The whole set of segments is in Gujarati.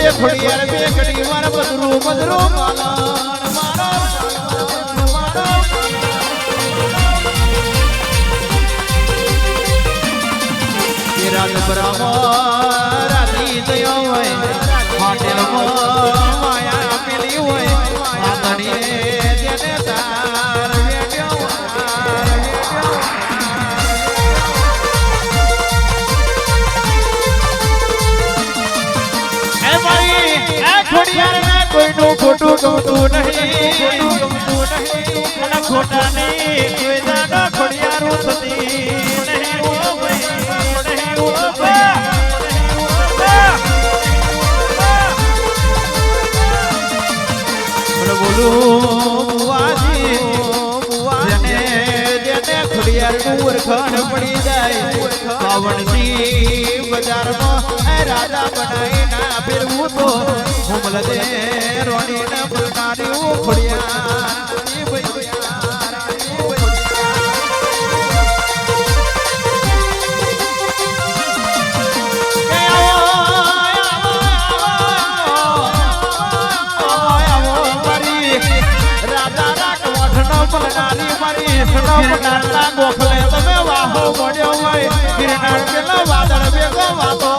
બે ખોડિયાર બે ઘડી માર બદરું બદરું માલણ મારો એ રાત બરાબર રાતી દયો હોય હોટેલમાં માયા આપેલી હોય આદણીએ તેને તાર વેડ્યો એ મારી આ ખોડિયારને કોઈનું ખોટું ગમતું નહીં અને ખોટાની કોઈ દાડો ખોડિયારું થતી ખોડિયાર પડી જાય પાવનજી બજારમાં રાજા બનાવી ના ફેરવું તો હુમલ દે રોણી ને બનાવ્યું ખોડિયાર ગોખલે તમે વાહો મળ્યો હોય ગિરનાર પેલો વાદળ ભેગો વાતો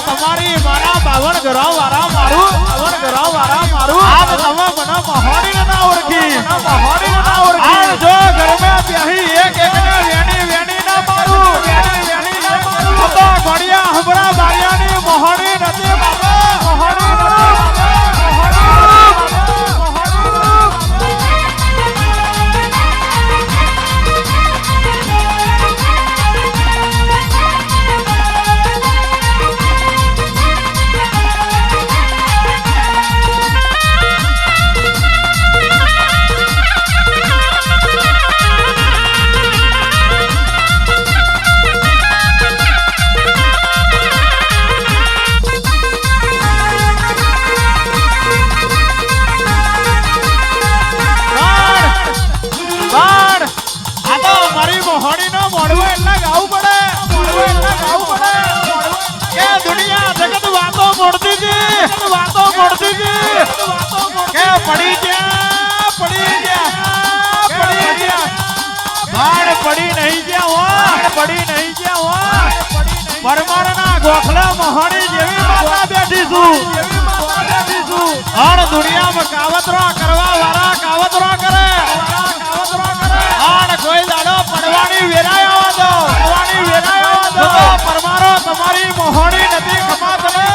તમારી મારા બાવણ ઘરો વાળા મારું આજ તમે મને મહોણી ના ઓળખી આ જો ઘરમાં બેહી એક એકને વેણી ના મારું તો ઘડિયા હમણાં બારિયાની મહોણી નથી બાબા મહોણી મોહણી નો મોડવો એટલે ગાવું પડે કે દુનિયા જગત વાતો મોડતી હતી કે પડી ગયા ભાડ પડી નહીં ગયા હો પરમારના ગોખલા મોહણી જેવી માતા બેઠી છું અણ દુનિયામાં કાવતરો કરવા વાળા કાવતરો કરે કોઈ દાડો પડવાની વેરાય આવા દો પરમારો તમારી મોહણી નથી ખમાત ને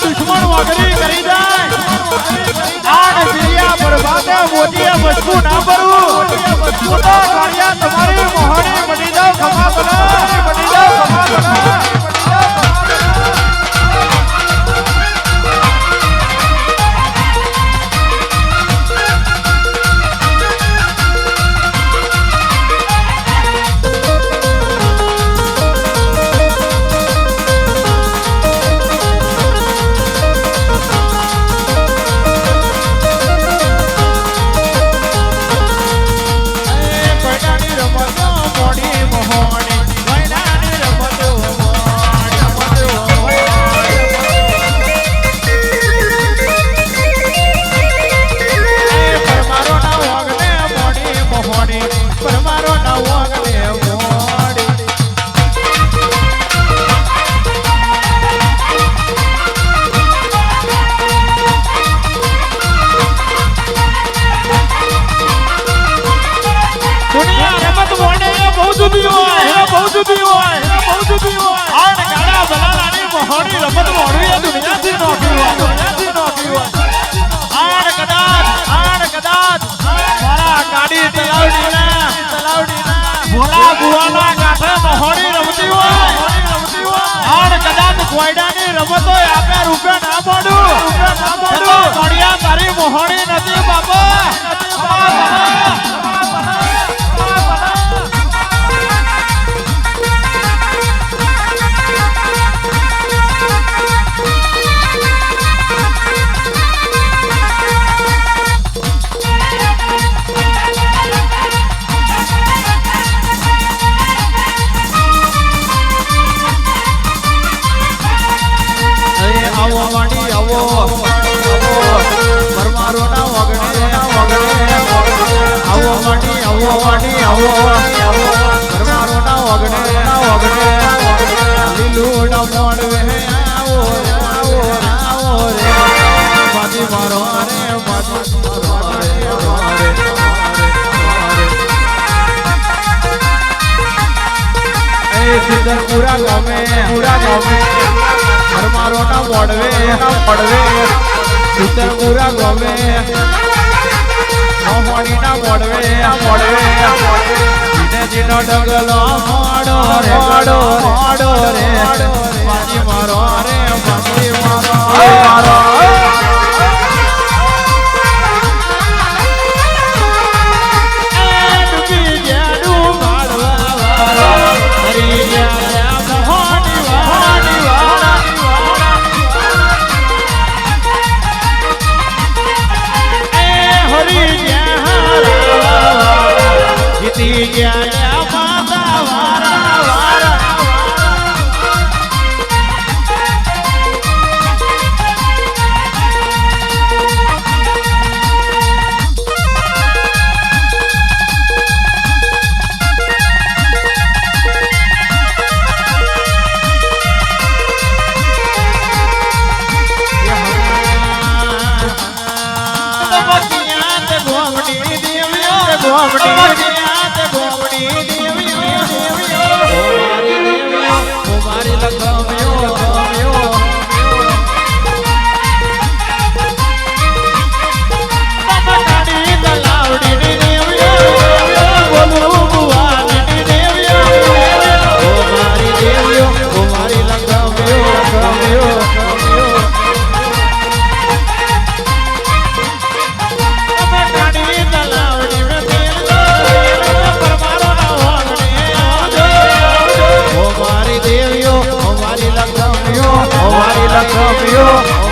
દુશ્મન વગરી કરી જાય મોટી વસ્તુ ના ભરવું તમારી મોહણી બની જાવ ખમા બની જાવ મોહણી રમત મોડવી દુનિયાથી નોખી હોય આડ કદાચ મારા ગાડી તલાવડીના ભોલા બુવાના કાંઠે મોહણી રમતી હોય આડ કદાચ કોયડાની રમતો આપે રૂપે ના મોડું ઘડિયા તારી મોહણી નથી બાપા પરમારો ના વગડે આવો પરમારો ના વગડે લીલું ના મોડવે આવો રે બાજી મારો રે સિદ્ધપુરા ગામે પરમારો ના મોડવે સિદ્ધપુરા ગામે મોહણી ના મોડવે જીનો ડગલો મોડો રે બાજી મારો રે બાજી મારો લખમ્યો